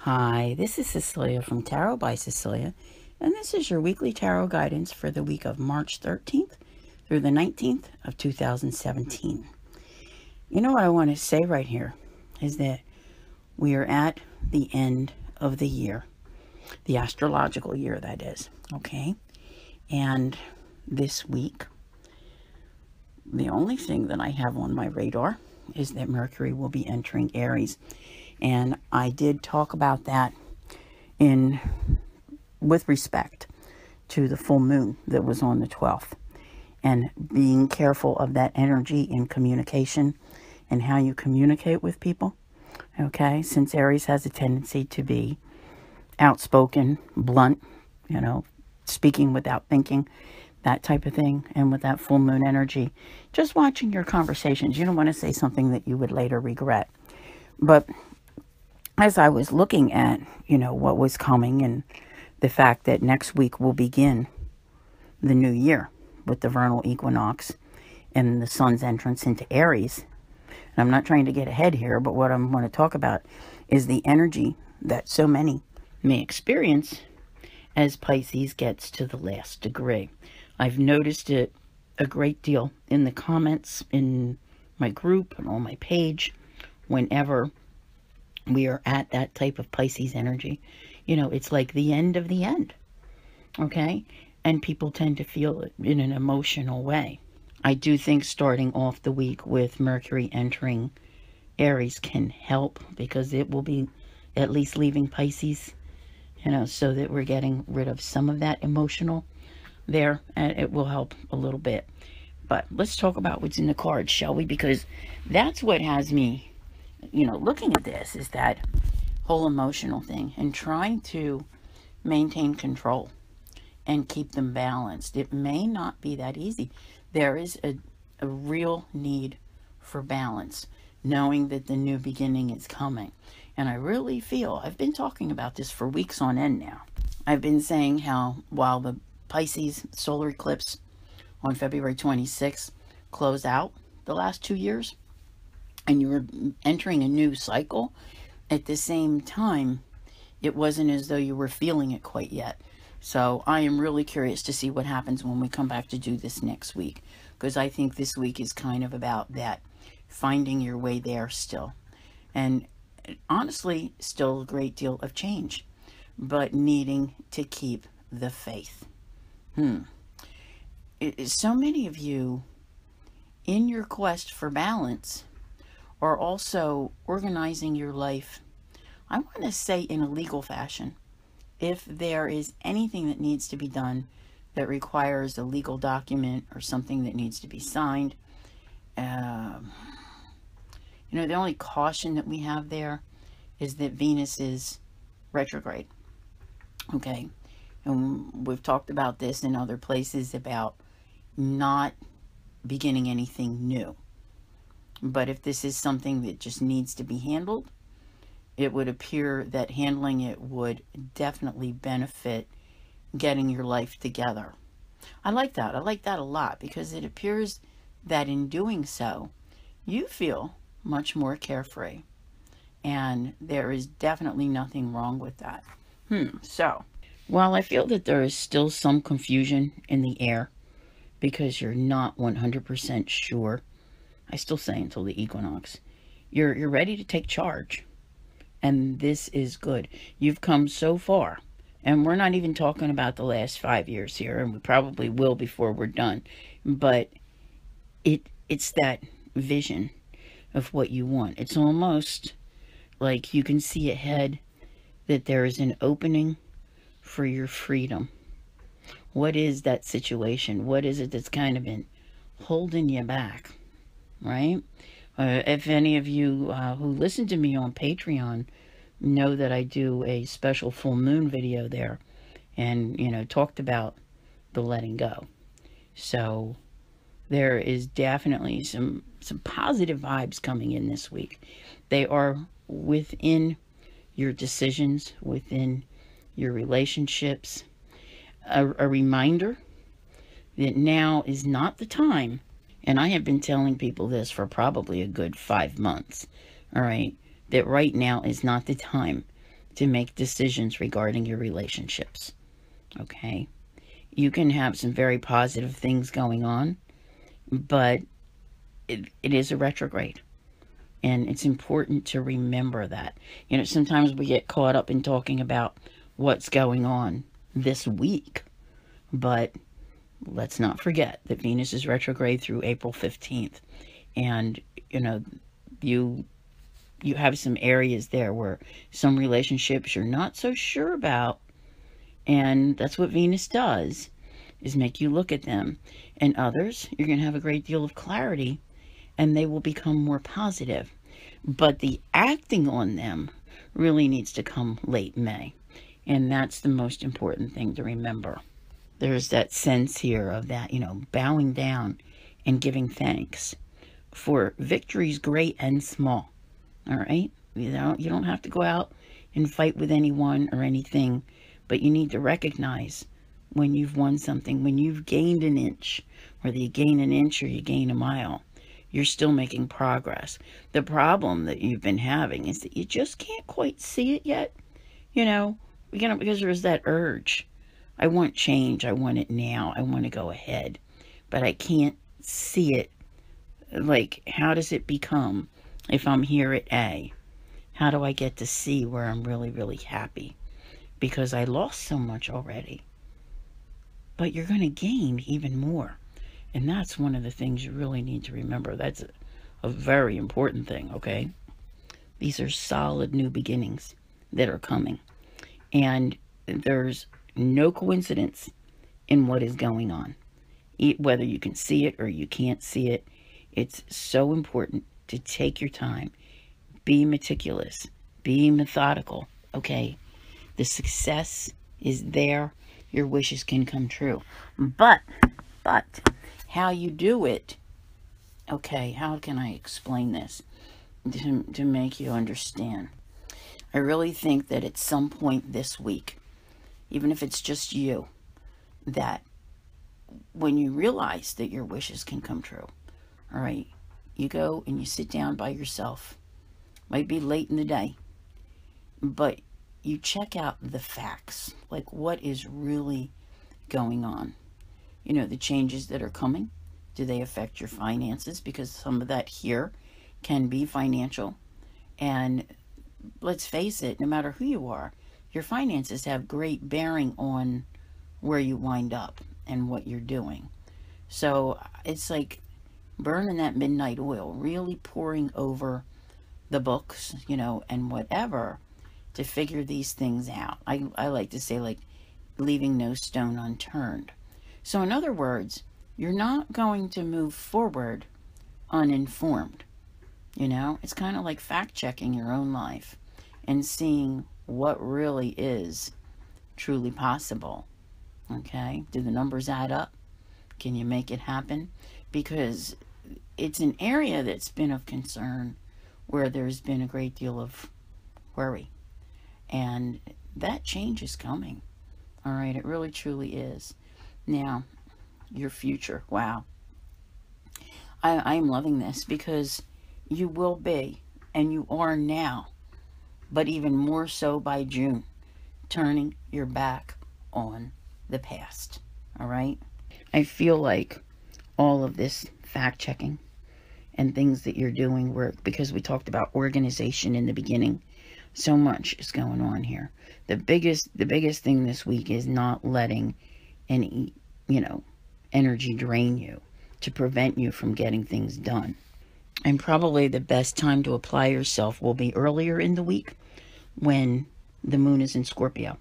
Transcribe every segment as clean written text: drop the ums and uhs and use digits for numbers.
Hi, this is Cecilia from Tarot by Cecilia, and this is your weekly tarot guidance for the week of March 13th through the 19th of 2017. You know what I want to say right here is that we are at the end of the year, the astrological year, that is, okay? And this week, the only thing that I have on my radar is that Mercury will be entering Aries. And I did talk about that with respect to the full moon that was on the 12th, and being careful of that energy in communication and how you communicate with people. Okay, since Aries has a tendency to be outspoken, blunt, speaking without thinking, that type of thing. And with that full moon energy, just watching your conversations, you don't want to say something that you would later regret. But as I was looking at, what was coming, and the fact that next week will begin the new year with the vernal equinox and the sun's entrance into Aries. And I'm not trying to get ahead here, but what I'm going to talk about is the energy that so many may experience as Pisces gets to the last degree. I've noticed it a great deal in the comments in my group and on my page whenever we are at that type of Pisces energy. It's like the end of the end, okay? And people tend to feel it in an emotional way. I do think starting off the week with Mercury entering Aries can help, because it will be at least leaving Pisces, so that we're getting rid of some of that emotional there, and it will help a little bit. But let's talk about what's in the cards, shall we? Because that's what has me looking at this, is that whole emotional thing and trying to maintain control and keep them balanced. It may not be that easy. There is a real need for balance, knowing that the new beginning is coming. And I really feel, I've been talking about this for weeks on end now. I've been saying how while the Pisces solar eclipse on February 26th closed out the last 2 years, and you were entering a new cycle, at the same time, it wasn't as though you were feeling it quite yet. So I am really curious to see what happens when we come back to do this next week, because I think this week is kind of about that, finding your way there still. And honestly, still a great deal of change, but needing to keep the faith. So many of you, in your quest for balance, are also organizing your life, I want to say, in a legal fashion. If there is anything that needs to be done that requires a legal document or something that needs to be signed, the only caution that we have there is that Venus is retrograde. Okay, and we've talked about this in other places about not beginning anything new. But if this is something that just needs to be handled, it would appear that handling it would definitely benefit getting your life together. I like that. I like that a lot, because it appears that in doing so, you feel much more carefree. And there is definitely nothing wrong with that. So, while I feel that there is still some confusion in the air, because you're not 100% sure, I still say until the equinox, you're ready to take charge. And this is good. You've come so far. And we're not even talking about the last 5 years here, and we probably will before we're done. But it's that vision of what you want. It's almost like you can see ahead that there is an opening for your freedom. What is that situation? What is it that's kind of been holding you back? Right? If any of you who listen to me on Patreon know that I do a special full moon video there, and talked about the letting go. So there is definitely some positive vibes coming in this week. They are within your decisions, within your relationships. A reminder that now is not the time. And I have been telling people this for probably a good 5 months, all right, that right now is not the time to make decisions regarding your relationships. Okay? You can have some very positive things going on, but it is a retrograde. And it's important to remember that. You know, sometimes we get caught up in talking about what's going on this week, but let's not forget that Venus is retrograde through April 15th. And, you know, you have some areas there where some relationships you're not so sure about. And that's what Venus does, is make you look at them. And others, you're going to have a great deal of clarity, and they will become more positive. But the acting on them really needs to come late May. And that's the most important thing to remember. There's that sense here of that, you know, bowing down and giving thanks for victories great and small. All right? You don't have to go out and fight with anyone or anything, but you need to recognize when you've won something, when you've gained an inch, whether you gain an inch or you gain a mile, you're still making progress. The problem that you've been having is that you just can't quite see it yet, you know, because there's that urge. I want change. I want it now. I want to go ahead, but I can't see it. Like, how does it become if I'm here at A? How do I get to see where I'm really, really happy? Because I lost so much already. But you're going to gain even more. And that's one of the things you really need to remember. That's a very important thing, okay? These are solid new beginnings that are coming. And there's no coincidence in what is going on. Whether you can see it or you can't see it, it's so important to take your time. Be meticulous. Be methodical, okay? The success is there. Your wishes can come true. But how you do it, okay, how can I explain this to make you understand? I really think that at some point this week, even if it's just you, that when you realize that your wishes can come true, all right, you go and you sit down by yourself. Might be late in the day, but you check out the facts, like what is really going on. You know, the changes that are coming, do they affect your finances? Because some of that here can be financial. And let's face it, no matter who you are, your finances have great bearing on where you wind up and what you're doing. So it's like burning that midnight oil, really pouring over the books, you know, and whatever, to figure these things out. I like to say, like, leaving no stone unturned. So in other words, you're not going to move forward uninformed. You know, it's kind of like fact-checking your own life and seeing what really is truly possible. Okay? Do the numbers add up? Can you make it happen? Because it's an area that's been of concern where there's been a great deal of worry. And that change is coming. All right? It really, truly is. Now, your future. Wow. I'm loving this because you will be, and you are now, but even more so by June, turning your back on the past. All right? I feel like all of this fact-checking and things that you're doing work, because we talked about organization in the beginning. So much is going on here. The biggest thing this week is not letting any, energy drain you to prevent you from getting things done. And probably the best time to apply yourself will be earlier in the week when the moon is in Scorpio.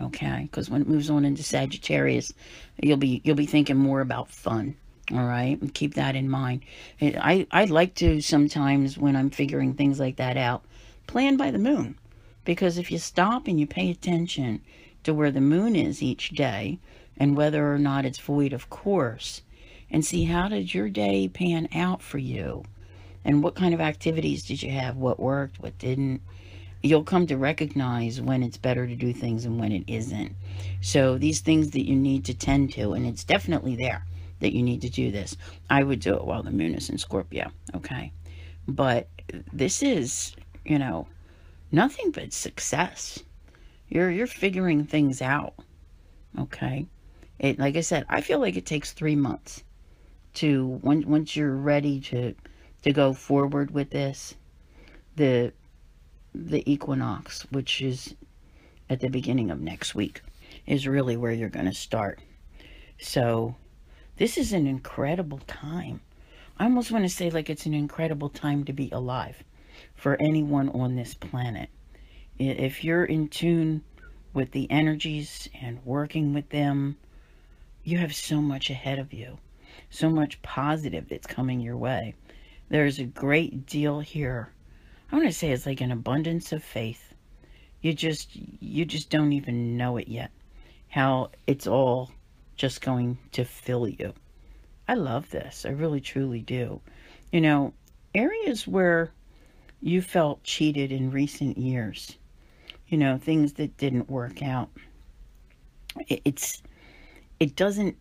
Okay? Because when it moves on into Sagittarius, you'll be thinking more about fun. All right? And keep that in mind. I like to sometimes, when I'm figuring things like that out, plan by the moon. Because if you stop and you pay attention to where the moon is each day, and whether or not it's void of course, and see how did your day pan out for you, and what kind of activities did you have, what worked, what didn't, you'll come to recognize when it's better to do things and when it isn't. So these things that you need to tend to, and it's definitely there that you need to do this. I would do it while the moon is in Scorpio, okay? But this is, nothing but success. You're figuring things out. Okay. Like I said, I feel like it takes 3 months to once you're ready to go forward with this. The equinox, which is at the beginning of next week, is really where you're going to start. So this is an incredible time. I almost want to say like it's an incredible time to be alive for anyone on this planet. If you're in tune with the energies and working with them, you have so much ahead of you, so much positive that's coming your way. There's a great deal here. I want to say it's like an abundance of faith. You just don't even know it yet, how it's all just going to fill you. I love this. I really truly do. You know, areas where you felt cheated in recent years, you know, things that didn't work out. It, it doesn't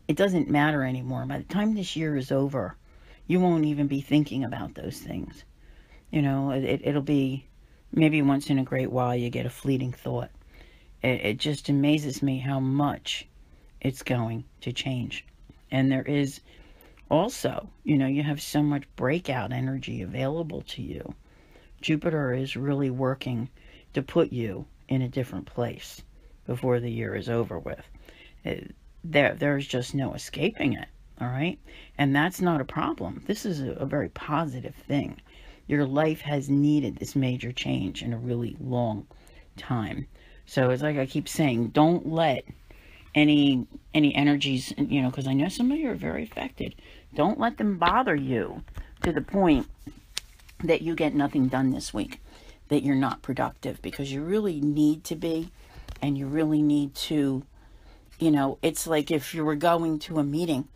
it doesn't matter anymore. By the time this year is over, you won't even be thinking about those things. You know, it'll be maybe once in a great while you get a fleeting thought. It just amazes me how much it's going to change. And there is also, you know, you have so much breakout energy available to you. Jupiter is really working to put you in a different place before the year is over with. There's just no escaping it, all right? And that's not a problem. This is a very positive thing. Your life has needed this major change in a really long time. So it's like I keep saying, don't let any energies, you know, because I know some of you are very affected. Don't let them bother you to the point that you get nothing done this week, that you're not productive, because you really need to be, and you really need to, you know, it's like if you were going to a meeting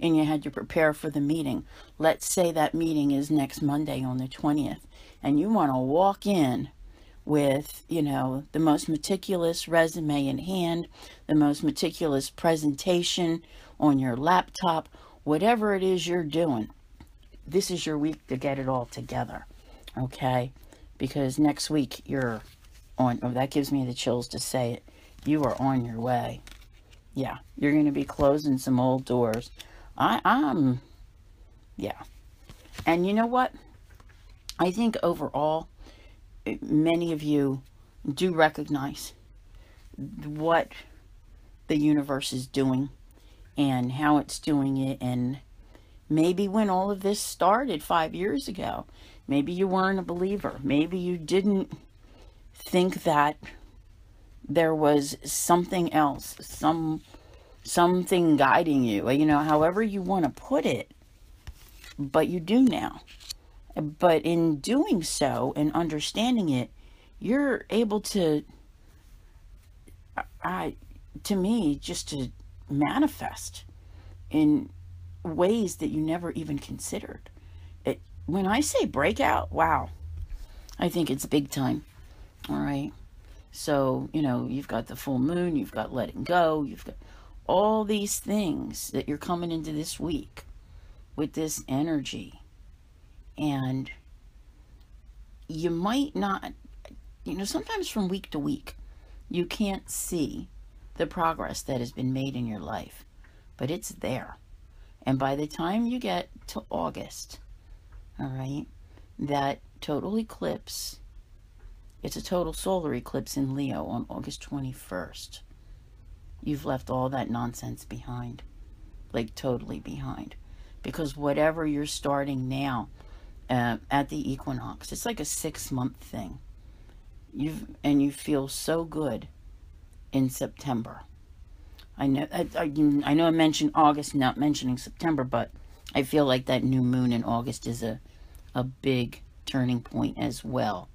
and you had to prepare for the meeting. Let's say that meeting is next Monday on the 20th, and you want to walk in with, you know, the most meticulous resume in hand, the most meticulous presentation on your laptop, whatever it is you're doing. This is your week to get it all together, okay? Because next week you're on, oh, that gives me the chills to say it, you are on your way. Yeah, you're going to be closing some old doors. Yeah. And you know what? I think overall, many of you do recognize what the universe is doing and how it's doing it. And maybe when all of this started 5 years ago, maybe you weren't a believer. Maybe you didn't think that there was something else, something guiding you, you know, however you want to put it, but you do now. But in doing so and understanding it, you're able to, to me, just to manifest in ways that you never even considered. When I say breakout, wow, I think it's big time. All right. So, you know, you've got the full moon, you've got letting go, you've got all these things that you're coming into this week with this energy. And you might not, you know, sometimes from week to week, you can't see the progress that has been made in your life, but it's there. And by the time you get to August, all right, that total eclipse, it's a total solar eclipse in Leo on August 21st. You've left all that nonsense behind, like totally behind. Because whatever you're starting now at the equinox, it's like a 6-month thing. You feel so good in September. I know I mentioned August, not mentioning September, but I feel like that new moon in August is a big turning point as well,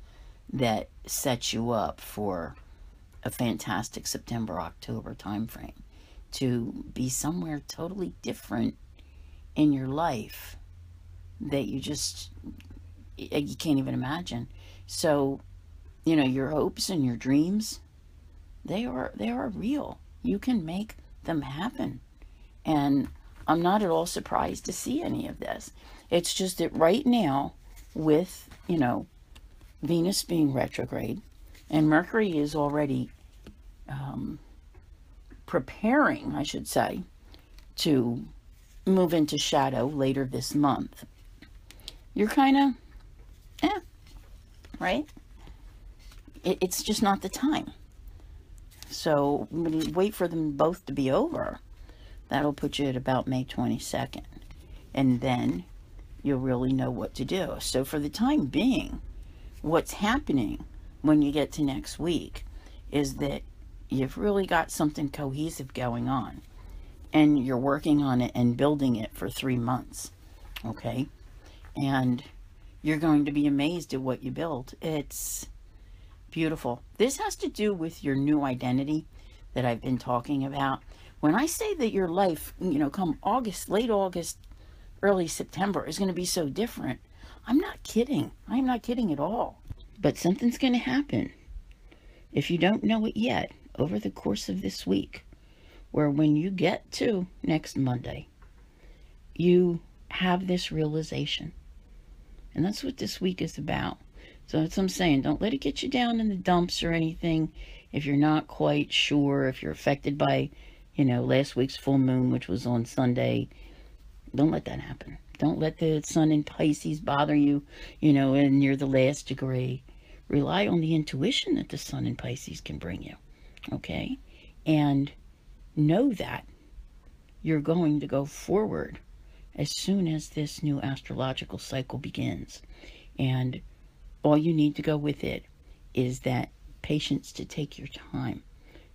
that sets you up for a fantastic September-October timeframe to be somewhere totally different in your life that you can't even imagine. So, you know, your hopes and your dreams, they are real. You can make them happen. And I'm not at all surprised to see any of this. It's just that right now, with, you know, Venus being retrograde, And Mercury is already preparing, I should say, to move into shadow later this month. You're kind of, right? It's just not the time. So when you wait for them both to be over, that'll put you at about May 22nd. And then you'll really know what to do. So for the time being, what's happening when you get to next week is that you've really got something cohesive going on. And you're working on it and building it for 3 months. Okay? And you're going to be amazed at what you build. It's beautiful. This has to do with your new identity that I've been talking about. When I say that your life, come August, late August, early September is going to be so different, I'm not kidding. I'm not kidding at all. But something's going to happen, if you don't know it yet, over the course of this week, where when you get to next Monday, you have this realization. And that's what this week is about. So that's what I'm saying. Don't let it get you down in the dumps or anything. If you're not quite sure, if you're affected by, last week's full moon, which was on Sunday, don't let that happen. Don't let the sun in Pisces bother you, and near the last degree. Rely on the intuition that the sun in Pisces can bring you, okay? And know that you're going to go forward as soon as this new astrological cycle begins. And all you need to go with it is that patience to take your time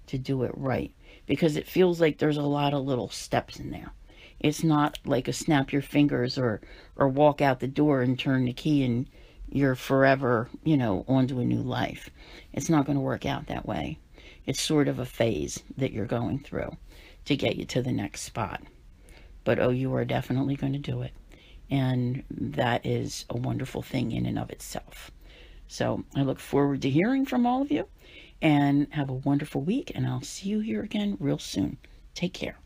to do it right. Because it feels like there's a lot of little steps in there. It's not like a snap your fingers or walk out the door and turn the key and you're forever, onto a new life. It's not going to work out that way. It's sort of a phase that you're going through to get you to the next spot. But you are definitely going to do it. And that is a wonderful thing in and of itself. So I look forward to hearing from all of you, and have a wonderful week, and I'll see you here again real soon. Take care.